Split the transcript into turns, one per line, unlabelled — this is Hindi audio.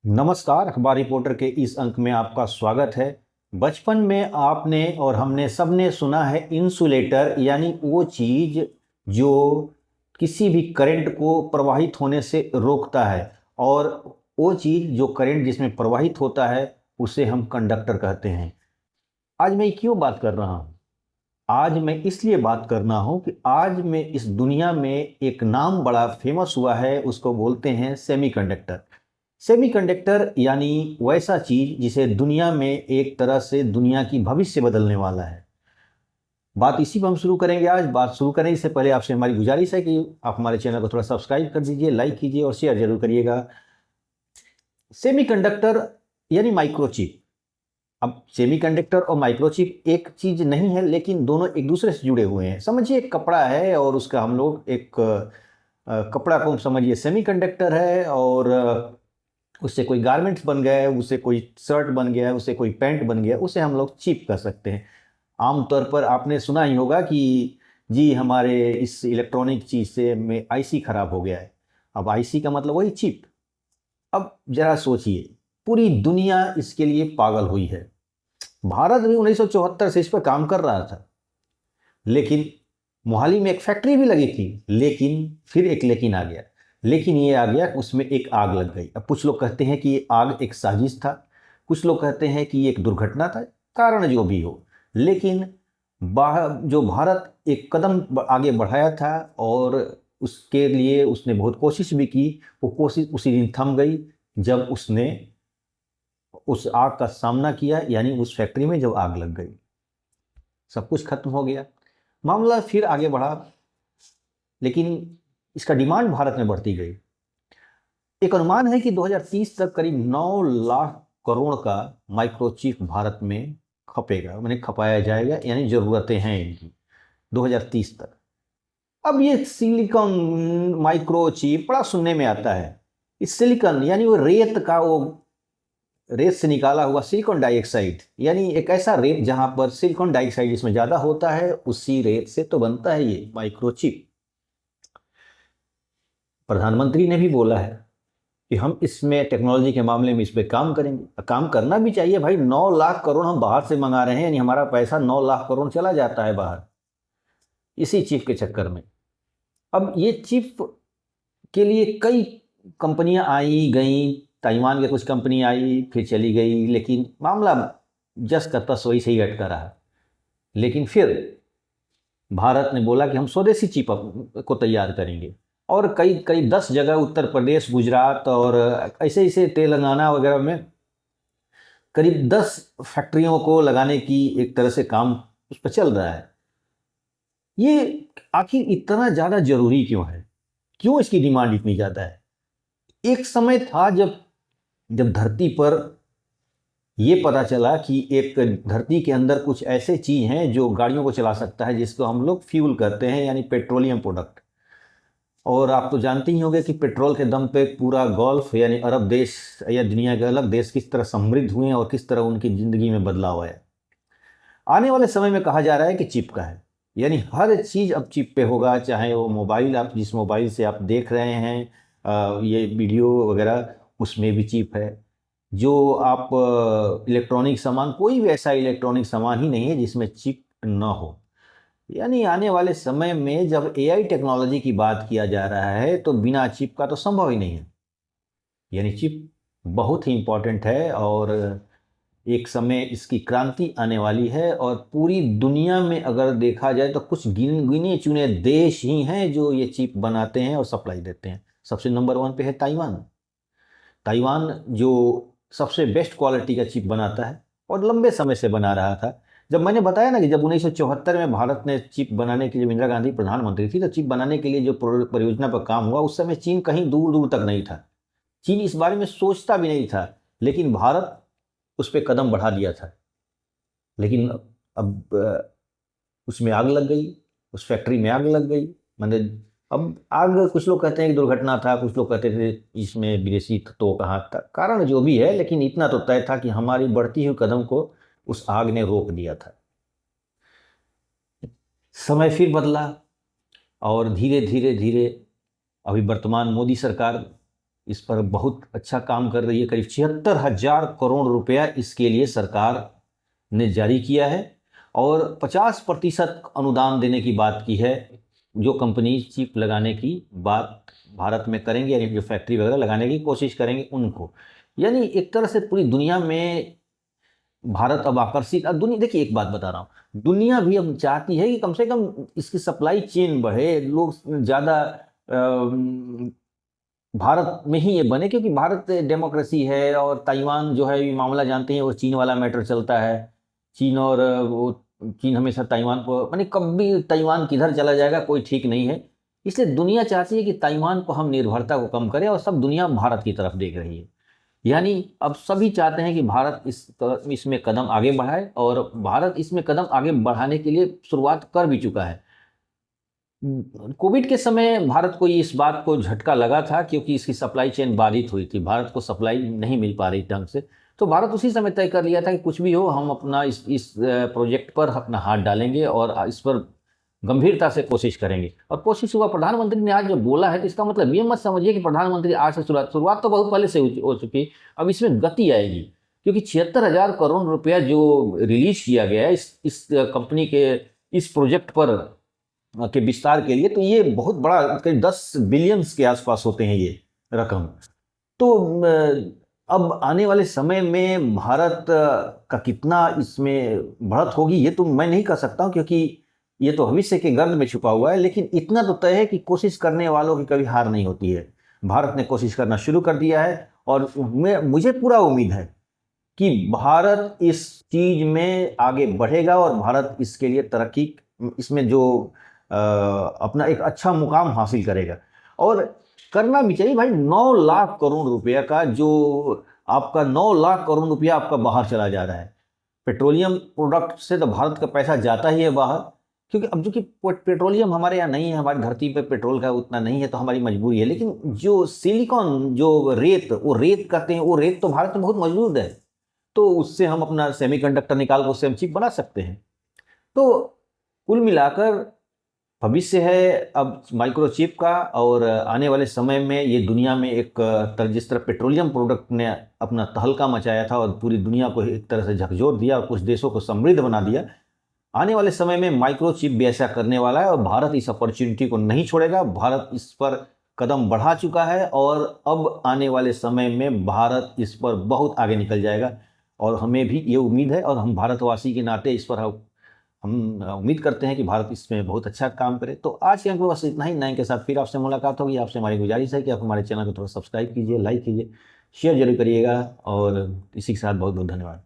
नमस्कार। अखबार रिपोर्टर के इस अंक में आपका स्वागत है। बचपन में आपने और हमने सबने सुना है इंसुलेटर, यानी वो चीज़ जो किसी भी करंट को प्रवाहित होने से रोकता है, और वो चीज़ जो करंट जिसमें प्रवाहित होता है उसे हम कंडक्टर कहते हैं। आज मैं क्यों बात कर रहा हूँ? आज मैं इसलिए बात कर रहा हूँ कि आज में इस दुनिया में एक नाम बड़ा फेमस हुआ है, उसको बोलते हैं सेमीकंडक्टर। सेमीकंडक्टर यानी वैसा चीज जिसे दुनिया में एक तरह से दुनिया की भविष्य बदलने वाला है। बात इसी पर हम शुरू करेंगे। आज बात शुरू करने से पहले आपसे हमारी गुजारिश है कि आप हमारे चैनल को थोड़ा सब्सक्राइब कर दीजिए, लाइक कीजिए और शेयर जरूर करिएगा। सेमीकंडक्टर यानी माइक्रोचिप। अब सेमीकंडक्टर और माइक्रोचिप एक चीज नहीं है, लेकिन दोनों एक दूसरे से जुड़े हुए हैं। समझिए एक कपड़ा है और उसका हम लोग एक कपड़ा को समझिए सेमीकंडक्टर है, और उससे कोई गारमेंट्स बन गए, उससे कोई शर्ट बन गया, उससे कोई पैंट बन गया, उसे हम लोग चिप कर सकते हैं। आमतौर पर आपने सुना ही होगा कि जी हमारे इस इलेक्ट्रॉनिक चीज़ से में आईसी खराब हो गया है। अब आईसी का मतलब वही चिप। अब जरा सोचिए, पूरी दुनिया इसके लिए पागल हुई है। भारत भी 1974 से इस पर काम कर रहा था, लेकिन मोहाली में एक फैक्ट्री भी लगी थी। लेकिन फिर एक लेकिन आ गया। लेकिन ये आ गया, उसमें एक आग लग गई। अब कुछ लोग कहते हैं कि ये आग एक साजिश था, कुछ लोग कहते हैं कि ये एक दुर्घटना था। कारण जो भी हो, लेकिन जो भारत एक कदम आगे बढ़ाया था और उसके लिए उसने बहुत कोशिश भी की, वो कोशिश उसी दिन थम गई जब उसने उस आग का सामना किया, यानी उस फैक्ट्री में जब आग लग गई, सब कुछ खत्म हो गया। मामला फिर आगे बढ़ा, लेकिन इसका डिमांड भारत में बढ़ती गई। एक अनुमान है कि 2030 तक करीब 9 लाख करोड़ का माइक्रोचिप भारत में खपेगा, मैंने खपाया जाएगा, यानी जरूरतें हैं इनकी 2030 तक। अब ये सिलिकॉन माइक्रोचिप बड़ा सुनने में आता है। इस सिलिकॉन यानी वो रेत का, वो रेत से निकाला हुआ सिलिकॉन डाइऑक्साइड, यानी एक ऐसा रेत जहां पर सिलिकॉन डाइऑक्साइड इसमें ज्यादा होता है, उसी रेत से तो बनता है ये माइक्रोचिप। प्रधानमंत्री ने भी बोला है कि हम इसमें टेक्नोलॉजी के मामले में इस पर काम करेंगे। काम करना भी चाहिए भाई। 9 लाख करोड़ हम बाहर से मंगा रहे हैं, यानी हमारा पैसा 9 लाख करोड़ चला जाता है बाहर, इसी चिप के चक्कर में। अब ये चिप के लिए कई कंपनियां आई गई। ताइवान की कुछ कंपनी आई, फिर चली गई, लेकिन मामला जस का तस वही से ही अटका रहा। लेकिन फिर भारत ने बोला कि हम स्वदेशी चिप को तैयार करेंगे, और कई कई 10 जगह, उत्तर प्रदेश, गुजरात और ऐसे ऐसे तेलंगाना वगैरह में करीब 10 फैक्ट्रियों को लगाने की एक तरह से काम उस पर चल रहा है। ये आखिर इतना ज़्यादा जरूरी क्यों है? क्यों इसकी डिमांड इतनी ज़्यादा है? एक समय था जब जब धरती पर ये पता चला कि एक धरती के अंदर कुछ ऐसे चीज़ हैं जो गाड़ियों को चला सकता है, जिसको हम लोग फ्यूल करते हैं, यानी पेट्रोलियम प्रोडक्ट। और आप तो जानते ही होंगे कि पेट्रोल के दम पे पूरा गल्फ यानी अरब देश या दुनिया के अलग देश किस तरह समृद्ध हुए हैं और किस तरह उनकी ज़िंदगी में बदलाव आया। आने वाले समय में कहा जा रहा है कि चिप का है, यानी हर चीज़ अब चिप पे होगा। चाहे वो मोबाइल, आप जिस मोबाइल से आप देख रहे हैं ये वीडियो वगैरह, उसमें भी चिप है। जो आप इलेक्ट्रॉनिक सामान, कोई भी ऐसा इलेक्ट्रॉनिक सामान ही नहीं है जिसमें चिप ना हो। यानी आने वाले समय में जब एआई टेक्नोलॉजी की बात किया जा रहा है, तो बिना चिप का तो संभव ही नहीं है। यानी चिप बहुत ही इम्पोर्टेंट है, और एक समय इसकी क्रांति आने वाली है। और पूरी दुनिया में अगर देखा जाए तो कुछ गिने चुने देश ही हैं जो ये चिप बनाते हैं और सप्लाई देते हैं। सबसे नंबर 1 पे है ताइवान। ताइवान जो सबसे बेस्ट क्वालिटी का चिप बनाता है और लंबे समय से बना रहा था। जब मैंने बताया ना कि जब 1974 में भारत ने चिप बनाने के लिए, इंदिरा गांधी प्रधानमंत्री थी, तो चिप बनाने के लिए जो परियोजना पर काम हुआ, उस समय चीन कहीं दूर दूर तक नहीं था। चीन इस बारे में सोचता भी नहीं था, लेकिन भारत उस पर कदम बढ़ा दिया था। लेकिन अब उसमें आग लग गई, उस फैक्ट्री में आग लग गई। मतलब अब आग, कुछ लोग कहते हैं कि दुर्घटना था, कुछ लोग कहते थे इसमें विदेशी तत्वों का हाथ था। कारण जो भी है, लेकिन इतना तो तय था कि हमारी बढ़ती हुई कदम को उस आग ने रोक दिया था। समय फिर बदला, और धीरे धीरे धीरे अभी वर्तमान मोदी सरकार इस पर बहुत अच्छा काम कर रही है। करीब 76,000 करोड़ रुपया इसके लिए सरकार ने जारी किया है और 50% अनुदान देने की बात की है। जो कंपनी चिप लगाने की बात भारत में करेंगे, यानी जो फैक्ट्री वगैरह लगाने की कोशिश करेंगे उनको, यानी एक तरह से पूरी दुनिया में भारत अब आकर्षित। अब दुनिया, देखिए एक बात बता रहा हूँ, दुनिया भी अब चाहती है कि कम से कम इसकी सप्लाई चेन बढ़े, लोग ज़्यादा भारत में ही ये बने, क्योंकि भारत डेमोक्रेसी है। और ताइवान जो है, ये मामला जानते हैं, वो चीन वाला मैटर चलता है। चीन और वो चीन हमेशा ताइवान को, माने कब भी ताइवान किधर चला जाएगा कोई ठीक नहीं है। इसलिए दुनिया चाहती है कि ताइवान को हम निर्भरता को कम करें और सब दुनिया भारत की तरफ देख रही है। यानी अब सभी चाहते हैं कि भारत इसमें कदम आगे बढ़ाए, और भारत इसमें कदम आगे बढ़ाने के लिए शुरुआत कर भी चुका है। कोविड के समय भारत को इस बात को झटका लगा था, क्योंकि इसकी सप्लाई चेन बाधित हुई थी, भारत को सप्लाई नहीं मिल पा रही ढंग से। तो भारत उसी समय तय कर लिया था कि कुछ भी हो, हम अपना इस प्रोजेक्ट पर अपना हाथ डालेंगे और इस पर गंभीरता से कोशिश करेंगे। और कोशिश हुआ। प्रधानमंत्री ने आज जो बोला है, तो इसका मतलब ये मत समझिए कि प्रधानमंत्री आज से शुरुआत तो बहुत पहले से हो चुकी। अब इसमें गति आएगी, क्योंकि 76,000 करोड़ रुपया जो रिलीज किया गया है इस कंपनी के इस प्रोजेक्ट पर के विस्तार के लिए, तो ये बहुत बड़ा, करीब 10 बिलियंस के आसपास होते हैं ये रकम। तो अब आने वाले समय में भारत का कितना इसमें बढ़त होगी ये तो मैं नहीं कह सकता हूँ, क्योंकि ये तो भविष्य के गर्भ में छुपा हुआ है। लेकिन इतना तो तय है कि कोशिश करने वालों की कभी हार नहीं होती है। भारत ने कोशिश करना शुरू कर दिया है, और मुझे पूरा उम्मीद है कि भारत इस चीज में आगे बढ़ेगा और भारत इसके लिए तरक्की, इसमें जो अपना एक अच्छा मुकाम हासिल करेगा। और करना भी चाहिए भाई। 9 लाख करोड़ रुपया का जो आपका 9 लाख करोड़ रुपया आपका बाहर चला जा रहा है। पेट्रोलियम प्रोडक्ट से तो भारत का पैसा जाता ही है बाहर, क्योंकि अब जो कि पेट्रोलियम हमारे यहाँ नहीं है, हमारी धरती पे पेट्रोल का उतना नहीं है, तो हमारी मजबूरी है। लेकिन जो सिलिकॉन, जो रेत, वो रेत कहते हैं, वो रेत तो भारत में बहुत मौजूद है। तो उससे हम अपना सेमीकंडक्टर निकाल कर उससे हम चिप बना सकते हैं। तो कुल मिलाकर भविष्य है अब माइक्रोचिप का, और आने वाले समय में ये दुनिया में एक जिस तरह पेट्रोलियम प्रोडक्ट ने अपना तहलका मचाया था और पूरी दुनिया को एक तरह से झकझोर दिया और कुछ देशों को समृद्ध बना दिया, आने वाले समय में माइक्रोचिप भी ऐसा करने वाला है। और भारत इस अपॉर्चुनिटी को नहीं छोड़ेगा। भारत इस पर कदम बढ़ा चुका है, और अब आने वाले समय में भारत इस पर बहुत आगे निकल जाएगा। और हमें भी ये उम्मीद है, और हम भारतवासी के नाते इस पर हम उम्मीद करते हैं कि भारत इसमें बहुत अच्छा काम करे। तो आज के अंक में बस इतना ही। नए के साथ फिर आपसे मुलाकात होगी। आपसे हमारी गुजारिश है कि आप हमारे चैनल को थोड़ा सब्सक्राइब कीजिए, लाइक कीजिए, शेयर जरूर करिएगा। और इसी के साथ बहुत बहुत धन्यवाद।